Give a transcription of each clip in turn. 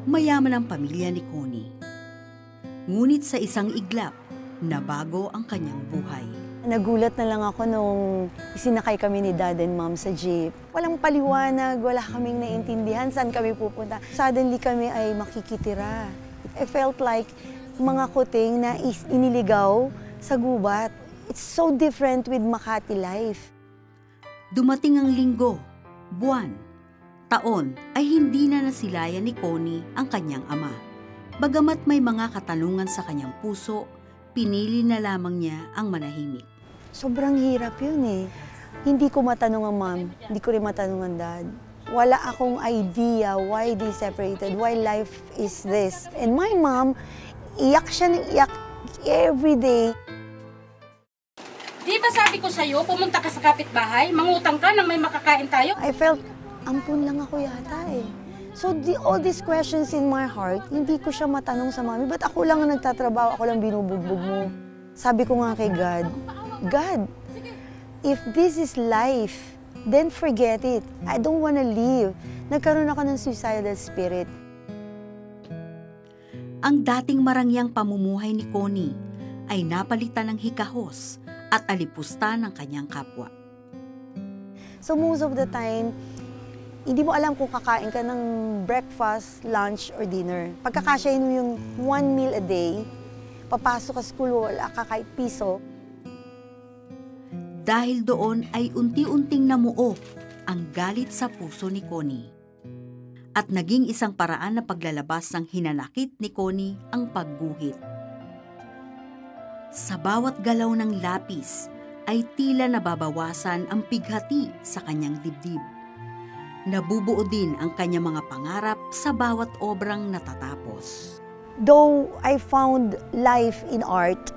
Mayaman ang pamilya ni Connie. Ngunit sa isang iglap, nabago ang kanyang buhay. Nagulat na lang ako nung isinakay kami ni Dad and Mom sa jeep. Walang paliwanag, wala kaming naintindihan saan kami pupunta. Suddenly kami ay makikitira. I felt like mga kuting na iniligaw sa gubat. It's so different with Makati life. Dumating ang linggo, buwan, taon ay hindi na nasilayan ni Connie ang kanyang ama. Bagamat may mga katanungan sa kanyang puso, pinili na lamang niya ang manahimik. Sobrang hirap yun eh. Hindi ko matanong ang mom, hindi ko rin matanong ang dad. Wala akong idea why they separated, why life is this. And my mom, iyak siya ng iyak every day. Di ba sabi ko sa'yo, pumunta ka sa kapitbahay, mangutang ka nang may makakain tayo? I felt, ampun lang ako yata eh. So all these questions in my heart, hindi ko siya matanong sa mami, ba't ako lang ang nagtatrabaho, ako lang binubugbog mo? Sabi ko nga kay God, God, if this is life, then forget it. I don't wanna live. Nagkaroon ako ng suicidal spirit. Ang dating marangyang pamumuhay ni Connie ay napalitan ng hikahos at alipusta ng kanyang kapwa. So most of the time, hindi mo alam kung kakain ka ng breakfast, lunch, or dinner. Pagkakasyahin mo yung 1 meal a day, papasok ka sa school, wala ka kahit piso. Dahil doon ay unti-unting namuo ang galit sa puso ni Connie. At naging isang paraan na paglalabas ng hinanakit ni Connie ang pagguhit. Sa bawat galaw ng lapis ay tila nababawasan ang pighati sa kanyang dibdib. Nabubuo din ang kanyang mga pangarap sa bawat obrang natatapos. Though I found life in art,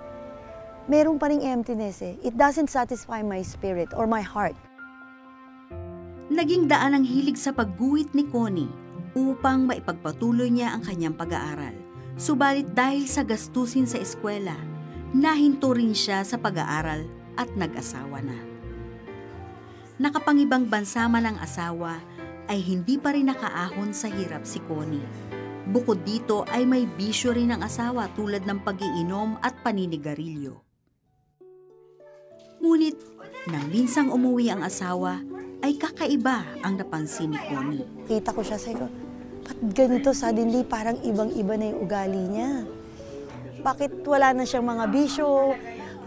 meron pa ring emptiness eh. It doesn't satisfy my spirit or my heart. Naging daan ang hilig sa pagguhit ni Connie upang maipagpatuloy niya ang kanyang pag-aaral. Subalit dahil sa gastusin sa eskwela, nahinto rin siya sa pag-aaral at nag-asawa na. Nakapangibang bansa man ang asawa, ay hindi pa rin nakaahon sa hirap si Connie. Bukod dito ay may bisyo rin ang asawa tulad ng pag-iinom at paninigarilyo. Ngunit, nang minsang umuwi ang asawa, ay kakaiba ang napansin ni Connie. Kita ko siya, sabi ko, ba't ganito suddenly parang ibang-iba na yung ugali niya? Bakit wala na siyang mga bisyo?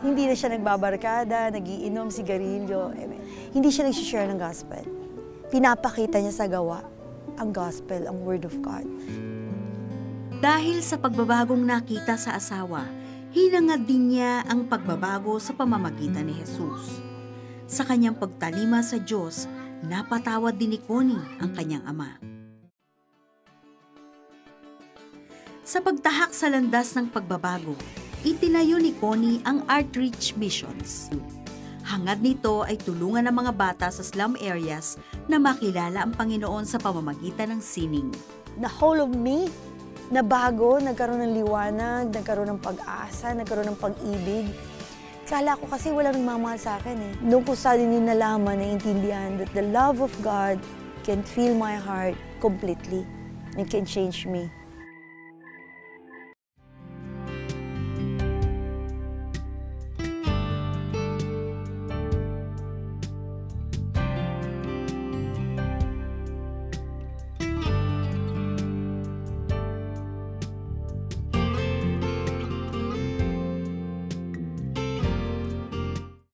Hindi na siya nagbabarkada, nagiinom, sigarilyo. Hindi siya nag-share ng gospel. Pinapakita niya sa gawa ang gospel, ang word of God. Dahil sa pagbabagong nakita sa asawa, hinangad din niya ang pagbabago sa pamamagitan ni Jesus. Sa kanyang pagtalima sa Diyos, napatawad din ni Connie ang kanyang ama. Sa pagtahak sa landas ng pagbabago, itinayo ni Connie ang Outreach Missions. Hangad nito ay tulungan ng mga bata sa slum areas na makilala ang Panginoon sa pamamagitan ng sining. The whole of me, nabago, nagkaroon ng liwanag, nagkaroon ng pag-asa, nagkaroon ng pag-ibig. Kala ko kasi walang nagmamahal sa akin eh. Noong ko suddenly nalaman, naintindihan that the love of God can fill my heart completely and can change me.